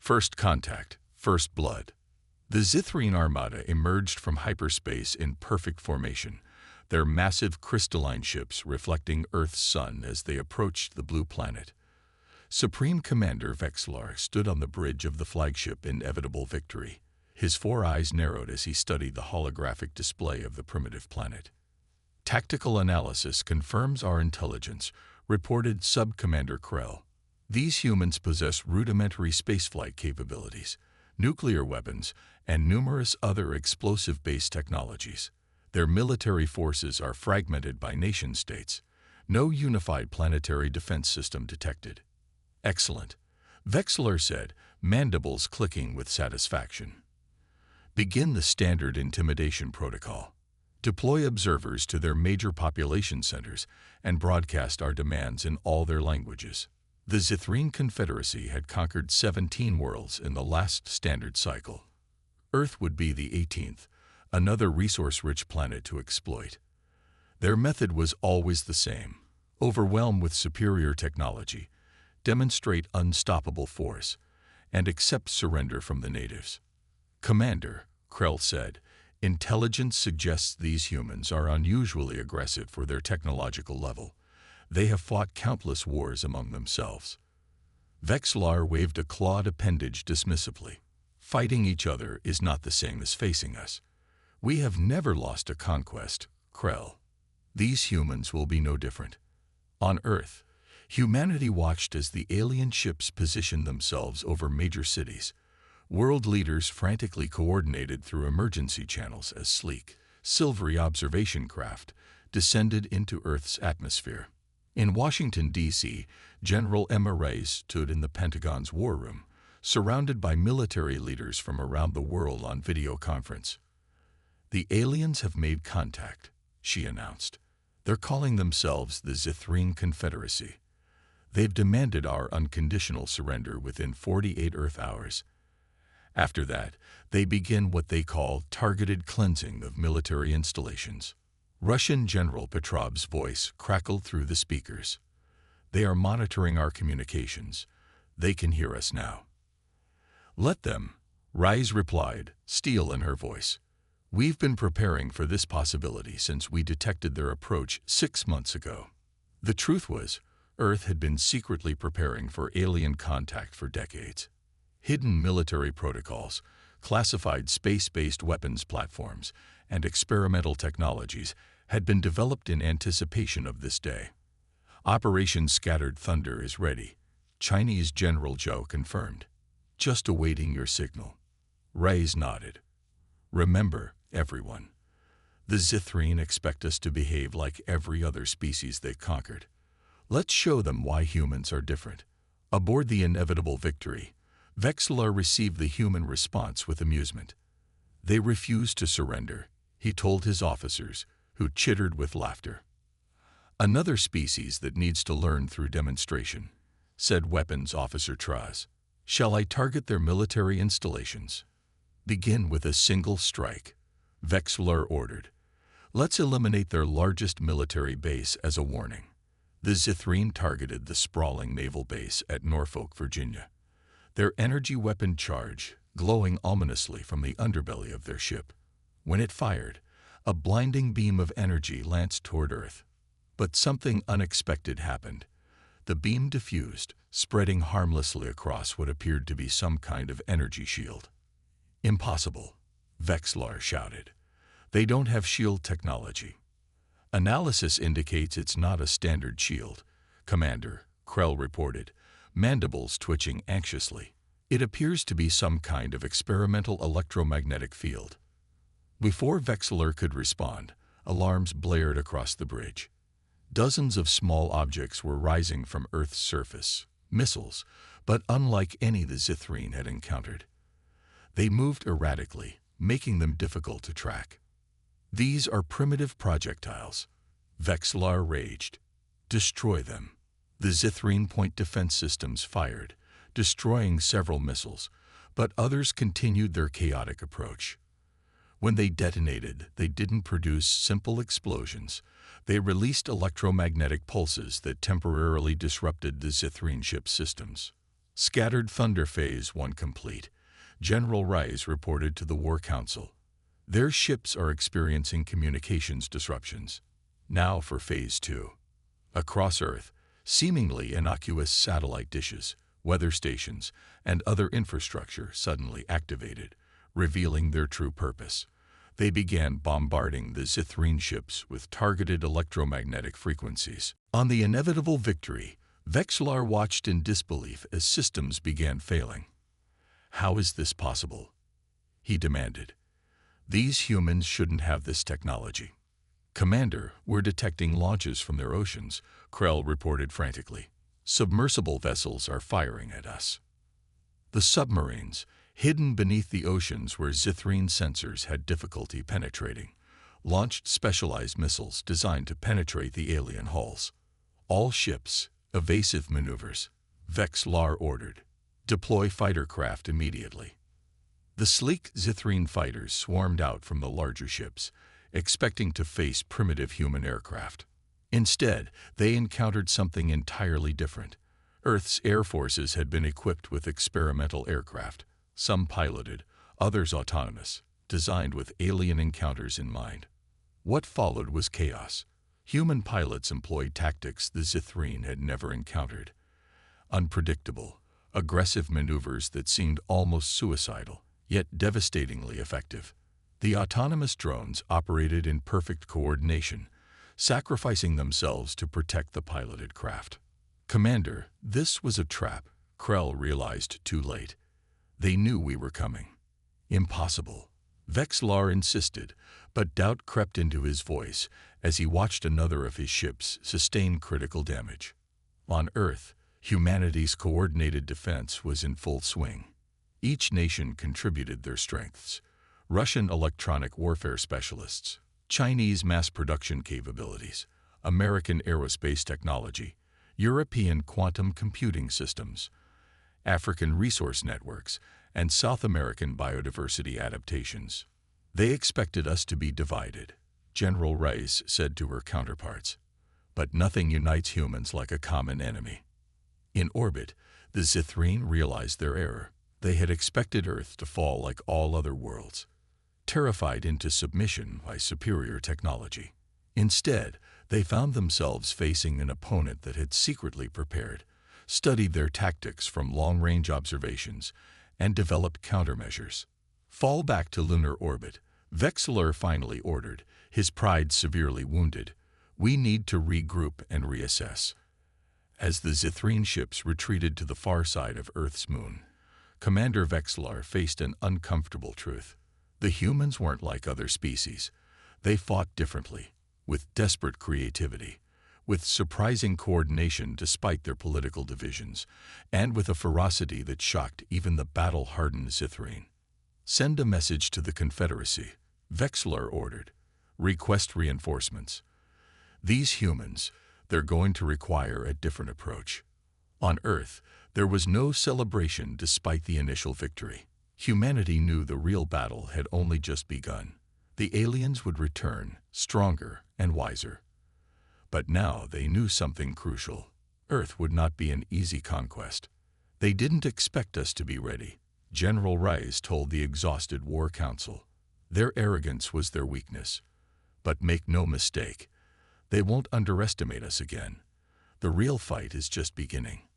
First contact, first blood. The Zithrine Armada emerged from hyperspace in perfect formation, their massive crystalline ships reflecting Earth's sun as they approached the blue planet. Supreme Commander Vexlar stood on the bridge of the flagship Inevitable Victory. His four eyes narrowed as he studied the holographic display of the primitive planet. Tactical analysis confirms our intelligence, reported Sub-Commander Krell. These humans possess rudimentary spaceflight capabilities, nuclear weapons, and numerous other explosive-based technologies. Their military forces are fragmented by nation-states. No unified planetary defense system detected. Excellent, Vexlar said, mandibles clicking with satisfaction. Begin the standard intimidation protocol. Deploy observers to their major population centers and broadcast our demands in all their languages. The Zithrine Confederacy had conquered 17 worlds in the last standard cycle. Earth would be the 18th, another resource-rich planet to exploit. Their method was always the same: overwhelm with superior technology, demonstrate unstoppable force, and accept surrender from the natives. Commander, Krell said, intelligence suggests these humans are unusually aggressive for their technological level. They have fought countless wars among themselves. Vexlar waved a clawed appendage dismissively. Fighting each other is not the same as facing us. We have never lost a conquest, Krell. These humans will be no different. On Earth, humanity watched as the alien ships positioned themselves over major cities. World leaders frantically coordinated through emergency channels as sleek, silvery observation craft descended into Earth's atmosphere. In Washington, D.C., General Emma Ray stood in the Pentagon's war room, surrounded by military leaders from around the world on video conference. The aliens have made contact, she announced. They're calling themselves the Zithrine Confederacy. They've demanded our unconditional surrender within 48 Earth hours. After that, they begin what they call targeted cleansing of military installations. Russian General Petrov's voice crackled through the speakers. They are monitoring our communications. They can hear us now. Let them, Rise replied, steel in her voice. We've been preparing for this possibility since we detected their approach 6 months ago. The truth was, Earth had been secretly preparing for alien contact for decades. Hidden military protocols, classified space-based weapons platforms, and experimental technologies had been developed in anticipation of this day. Operation Scattered Thunder is ready, Chinese General Zhou confirmed. Just awaiting your signal. Reyes nodded. Remember, everyone, the Zithrine expect us to behave like every other species they've conquered. Let's show them why humans are different. Aboard the Inevitable Victory, Vexlar received the human response with amusement. They refused to surrender, he told his officers, who chittered with laughter. Another species that needs to learn through demonstration, said Weapons Officer Traz. Shall I target their military installations? Begin with a single strike, Vexlar ordered. Let's eliminate their largest military base as a warning. The Zithrine targeted the sprawling naval base at Norfolk, Virginia. Their energy weapon charge, glowing ominously from the underbelly of their ship. When it fired, a blinding beam of energy lanced toward Earth. But something unexpected happened. The beam diffused, spreading harmlessly across what appeared to be some kind of energy shield. Impossible, Vexlar shouted. They don't have shield technology. Analysis indicates it's not a standard shield, Commander, Krell reported, mandibles twitching anxiously. It appears to be some kind of experimental electromagnetic field. Before Vexlar could respond, alarms blared across the bridge. Dozens of small objects were rising from Earth's surface, missiles, but unlike any the Zithrine had encountered. They moved erratically, making them difficult to track. These are primitive projectiles, Vexlar raged. Destroy them. The Zithrine point defense systems fired, destroying several missiles, but others continued their chaotic approach. When they detonated, they didn't produce simple explosions. They released electromagnetic pulses that temporarily disrupted the Zithrine ship systems. Scattered Thunder Phase 1 complete. General Rice reported to the War Council. Their ships are experiencing communications disruptions. Now for Phase 2. Across Earth, seemingly innocuous satellite dishes, weather stations, and other infrastructure suddenly activated, revealing their true purpose. They began bombarding the Zithrine ships with targeted electromagnetic frequencies. On the inevitable victory, Vexlar watched in disbelief as systems began failing. "How is this possible?" he demanded. "These humans shouldn't have this technology." "Commander, we're detecting launches from their oceans," Krell reported frantically. "Submersible vessels are firing at us." The submarines, hidden beneath the oceans where Zithrine sensors had difficulty penetrating, launched specialized missiles designed to penetrate the alien hulls. "All ships, evasive maneuvers," Vexlar ordered. "Deploy fighter craft immediately." The sleek Zithrine fighters swarmed out from the larger ships, expecting to face primitive human aircraft. Instead, they encountered something entirely different. Earth's air forces had been equipped with experimental aircraft, some piloted, others autonomous, designed with alien encounters in mind. What followed was chaos. Human pilots employed tactics the Zithrine had never encountered. Unpredictable, aggressive maneuvers that seemed almost suicidal, yet devastatingly effective. The autonomous drones operated in perfect coordination, sacrificing themselves to protect the piloted craft. "Commander, this was a trap," Krell realized too late. "They knew we were coming." "Impossible," Vexlar insisted, but doubt crept into his voice as he watched another of his ships sustain critical damage. On Earth, humanity's coordinated defense was in full swing. Each nation contributed their strengths. Russian electronic warfare specialists, Chinese mass production capabilities, American aerospace technology, European quantum computing systems, African resource networks, and South American biodiversity adaptations. "They expected us to be divided," General Rice said to her counterparts. "But nothing unites humans like a common enemy." In orbit, the Zithrine realized their error. They had expected Earth to fall like all other worlds, terrified into submission by superior technology. Instead, they found themselves facing an opponent that had secretly prepared, studied their tactics from long-range observations, and developed countermeasures. "Fall back to lunar orbit," Vexlar finally ordered, his pride severely wounded. "We need to regroup and reassess." As the Zithrine ships retreated to the far side of Earth's moon, Commander Vexlar faced an uncomfortable truth. The humans weren't like other species. They fought differently, with desperate creativity, with surprising coordination despite their political divisions, and with a ferocity that shocked even the battle-hardened Zithrine. "Send a message to the Confederacy," Vexlar ordered. "Request reinforcements. These humans, they're going to require a different approach." On Earth, there was no celebration despite the initial victory. Humanity knew the real battle had only just begun. The aliens would return, stronger and wiser. But now they knew something crucial. Earth would not be an easy conquest. "They didn't expect us to be ready," General Rice told the exhausted War Council. "Their arrogance was their weakness. But make no mistake, they won't underestimate us again. The real fight is just beginning."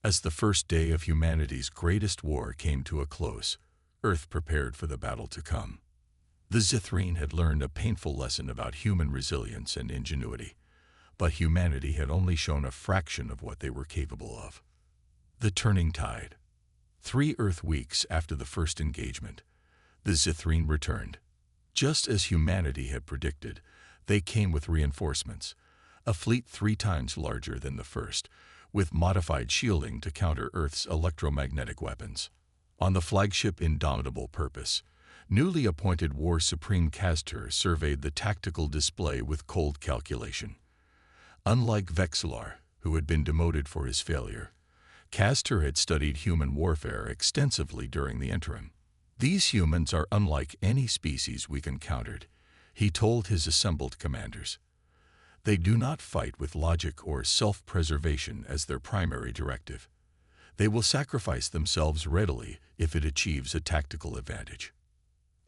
As the first day of humanity's greatest war came to a close, Earth prepared for the battle to come. The Zithrine had learned a painful lesson about human resilience and ingenuity, but humanity had only shown a fraction of what they were capable of. The turning tide. 3 Earth weeks after the first engagement, the Zithrine returned. Just as humanity had predicted, they came with reinforcements, a fleet 3 times larger than the first, with modified shielding to counter Earth's electromagnetic weapons. On the flagship Indomitable Purpose, newly appointed War Supreme Castor surveyed the tactical display with cold calculation. Unlike Vexlar, who had been demoted for his failure, Castor had studied human warfare extensively during the interim. "These humans are unlike any species we've encountered," he told his assembled commanders. "They do not fight with logic or self-preservation as their primary directive. They will sacrifice themselves readily if it achieves a tactical advantage.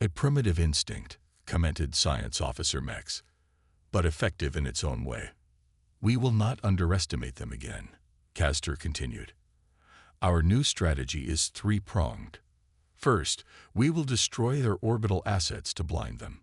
A primitive instinct, commented Science Officer Mex, but effective in its own way. We will not underestimate them again, Castor continued. Our new strategy is three-pronged. First, we will destroy their orbital assets to blind them.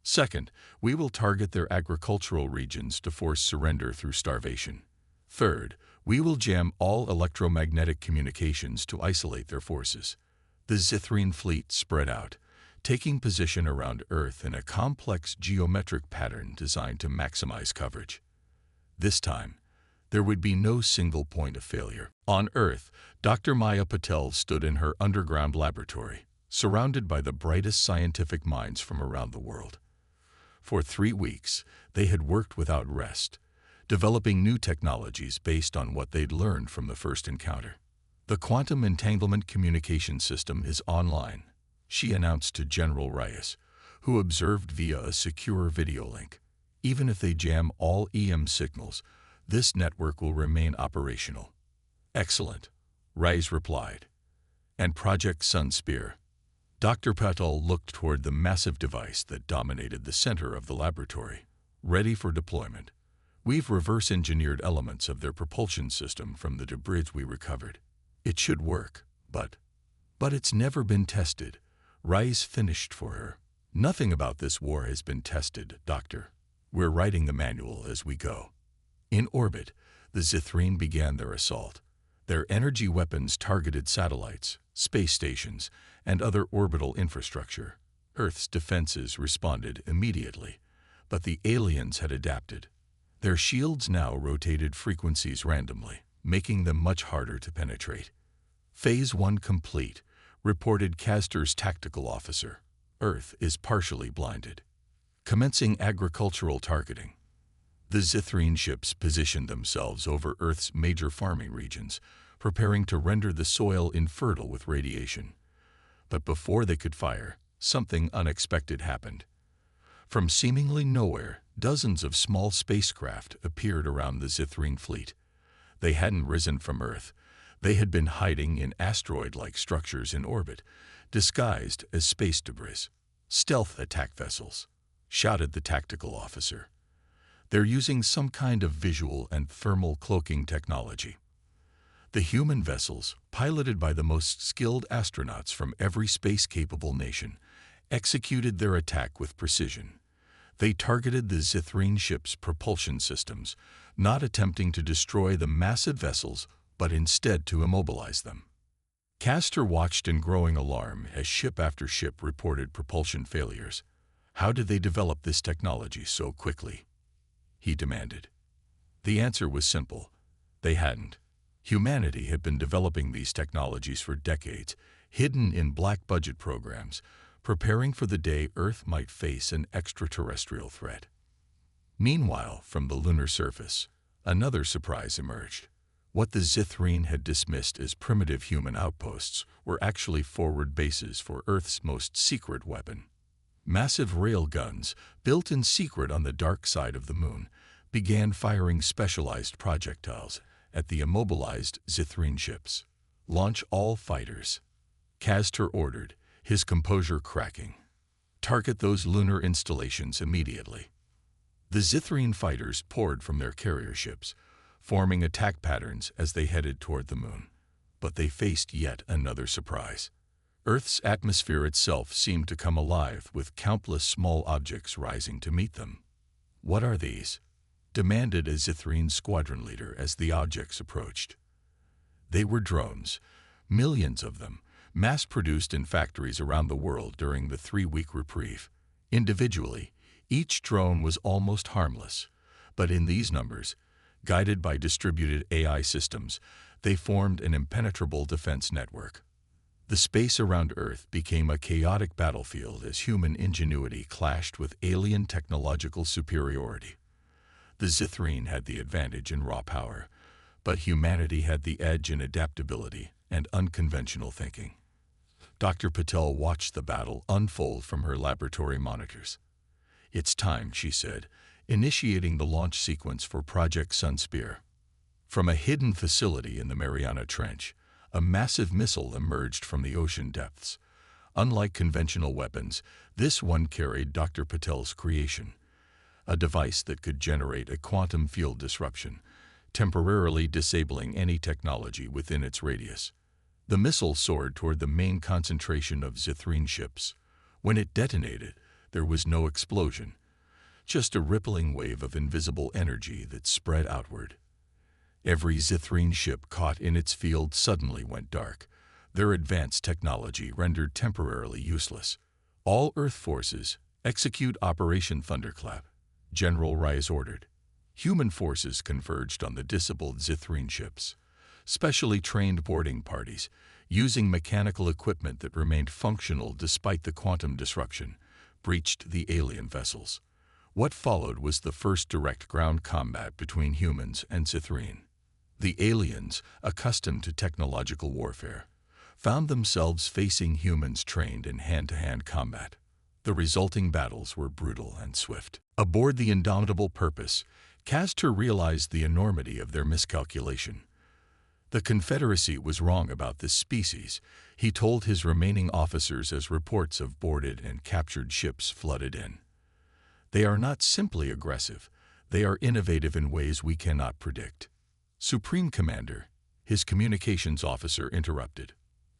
Second, we will target their agricultural regions to force surrender through starvation. Third, we will jam all electromagnetic communications to isolate their forces. The Zithrine fleet spread out, taking position around Earth in a complex geometric pattern designed to maximize coverage. This time, there would be no single point of failure. On Earth, Dr. Maya Patel stood in her underground laboratory, surrounded by the brightest scientific minds from around the world. For 3 weeks, they had worked without rest, developing new technologies based on what they'd learned from the first encounter. The quantum entanglement communication system is online, she announced to General Reyes, who observed via a secure video link. Even if they jam all EM signals, this network will remain operational. Excellent, Reyes replied. And Project Sunspear? Dr. Patel looked toward the massive device that dominated the center of the laboratory. Ready for deployment. We've reverse-engineered elements of their propulsion system from the debris we recovered. It should work, but it's never been tested. Reyes finished for her. Nothing about this war has been tested, Doctor. We're writing the manual as we go. In orbit, the Zithrine began their assault. Their energy weapons targeted satellites, space stations, and other orbital infrastructure. Earth's defenses responded immediately, but the aliens had adapted. Their shields now rotated frequencies randomly, making them much harder to penetrate. Phase 1 complete, reported Castor's tactical officer. Earth is partially blinded. Commencing agricultural targeting. The Zithrine ships positioned themselves over Earth's major farming regions, preparing to render the soil infertile with radiation. But before they could fire, something unexpected happened. From seemingly nowhere, dozens of small spacecraft appeared around the Zithrine fleet. They hadn't risen from Earth. They had been hiding in asteroid-like structures in orbit, disguised as space debris. Stealth attack vessels, shouted the tactical officer. They're using some kind of visual and thermal cloaking technology. The human vessels, piloted by the most skilled astronauts from every space-capable nation, executed their attack with precision. They targeted the Zithrine ship's propulsion systems, not attempting to destroy the massive vessels, but instead to immobilize them. Castor watched in growing alarm as ship after ship reported propulsion failures. How did they develop this technology so quickly? He demanded. The answer was simple. They hadn't. Humanity had been developing these technologies for decades, hidden in black-budget programs, preparing for the day Earth might face an extraterrestrial threat. Meanwhile, from the lunar surface, another surprise emerged. What the Zithrine had dismissed as primitive human outposts were actually forward bases for Earth's most secret weapon. Massive rail guns, built in secret on the dark side of the moon, began firing specialized projectiles at the immobilized Zithrine ships. Launch all fighters, Castor ordered, his composure cracking. Target those lunar installations immediately. The Zithrine fighters poured from their carrier ships, forming attack patterns as they headed toward the moon. But they faced yet another surprise. Earth's atmosphere itself seemed to come alive with countless small objects rising to meet them. What are these? Demanded a Zithrine squadron leader as the objects approached. They were drones, millions of them, mass-produced in factories around the world during the 3-week reprieve. Individually, each drone was almost harmless, but in these numbers, guided by distributed AI systems, they formed an impenetrable defense network. The space around Earth became a chaotic battlefield as human ingenuity clashed with alien technological superiority. The Zithrine had the advantage in raw power, but humanity had the edge in adaptability and unconventional thinking. Dr. Patel watched the battle unfold from her laboratory monitors. "It's time," she said, initiating the launch sequence for Project Sunspear. From a hidden facility in the Mariana Trench, A massive missile emerged from the ocean depths. Unlike conventional weapons, this one carried Dr. Patel's creation, a device that could generate a quantum field disruption, temporarily disabling any technology within its radius. The missile soared toward the main concentration of Zithrine ships. When it detonated, there was no explosion, just a rippling wave of invisible energy that spread outward. Every Zithrine ship caught in its field suddenly went dark, their advanced technology rendered temporarily useless. All Earth forces, execute Operation Thunderclap, General Reyes ordered. Human forces converged on the disabled Zithrine ships. Specially trained boarding parties, using mechanical equipment that remained functional despite the quantum disruption, breached the alien vessels. What followed was the first direct ground combat between humans and Zithrine. The aliens, accustomed to technological warfare, found themselves facing humans trained in hand-to-hand combat. The resulting battles were brutal and swift. Aboard the indomitable Purpose, Castor realized the enormity of their miscalculation. The Confederacy was wrong about this species, he told his remaining officers as reports of boarded and captured ships flooded in. They are not simply aggressive, they are innovative in ways we cannot predict. Supreme Commander, his communications officer interrupted.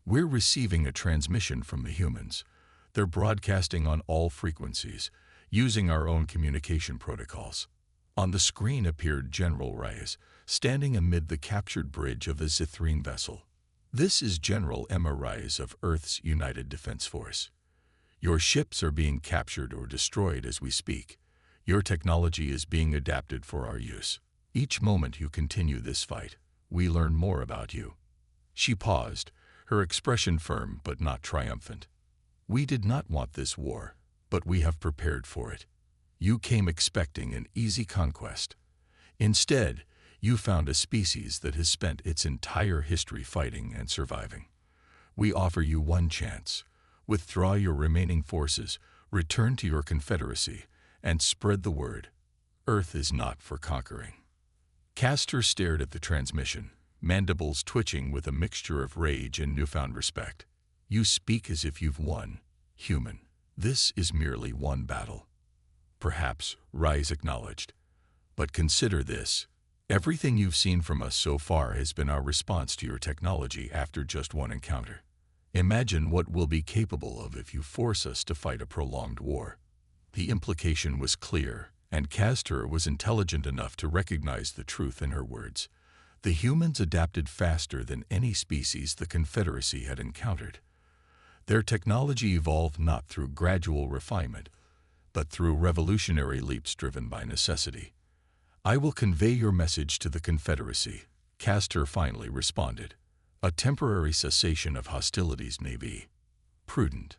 We're receiving a transmission from the humans. They're broadcasting on all frequencies, using our own communication protocols. On the screen appeared General Reyes, standing amid the captured bridge of a Zithrine vessel. This is General Emma Reyes of Earth's United Defense Force. Your ships are being captured or destroyed as we speak. Your technology is being adapted for our use. Each moment you continue this fight, we learn more about you. She paused, her expression firm but not triumphant. We did not want this war, but we have prepared for it. You came expecting an easy conquest. Instead, you found a species that has spent its entire history fighting and surviving. We offer you one chance. Withdraw your remaining forces, return to your confederacy, and spread the word. Earth is not for conquering. Castor stared at the transmission, mandibles twitching with a mixture of rage and newfound respect. You speak as if you've won, human. This is merely one battle. Perhaps, Reyes acknowledged. But consider this. Everything you've seen from us so far has been our response to your technology after just one encounter. Imagine what we'll be capable of if you force us to fight a prolonged war. The implication was clear, and Castor was intelligent enough to recognize the truth in her words. The humans adapted faster than any species the Confederacy had encountered. Their technology evolved not through gradual refinement, but through revolutionary leaps driven by necessity. I will convey your message to the Confederacy, Castor finally responded. A temporary cessation of hostilities may be prudent.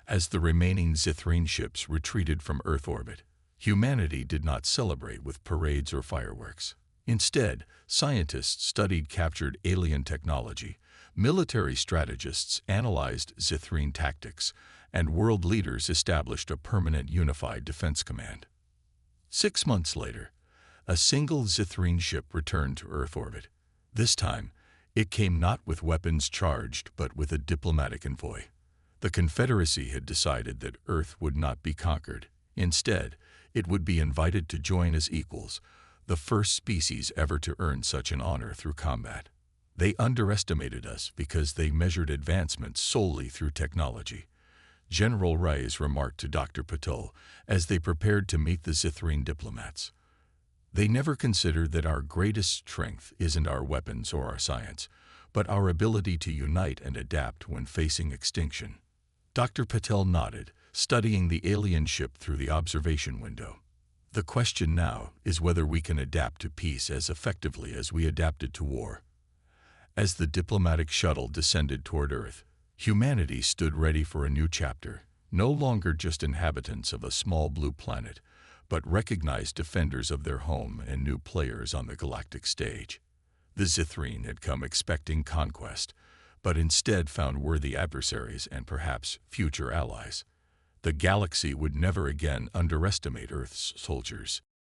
As the remaining Zithrine ships retreated from Earth orbit, humanity did not celebrate with parades or fireworks. Instead, scientists studied captured alien technology, military strategists analyzed Zithrine tactics, and world leaders established a permanent unified defense command. 6 months later, a single Zithrine ship returned to Earth orbit. This time, it came not with weapons charged but with a diplomatic envoy. The Confederacy had decided that Earth would not be conquered. Instead, it would be invited to join as equals, the first species ever to earn such an honor through combat. They underestimated us because they measured advancement solely through technology, General Reyes remarked to Dr. Patel as they prepared to meet the Zithrine diplomats. They never considered that our greatest strength isn't our weapons or our science, but our ability to unite and adapt when facing extinction. Dr. Patel nodded, studying the alien ship through the observation window. The question now is whether we can adapt to peace as effectively as we adapted to war. As the diplomatic shuttle descended toward Earth, humanity stood ready for a new chapter, no longer just inhabitants of a small blue planet, but recognized defenders of their home and new players on the galactic stage. The Zithrine had come expecting conquest, but instead found worthy adversaries and perhaps future allies. The galaxy would never again underestimate Earth's soldiers.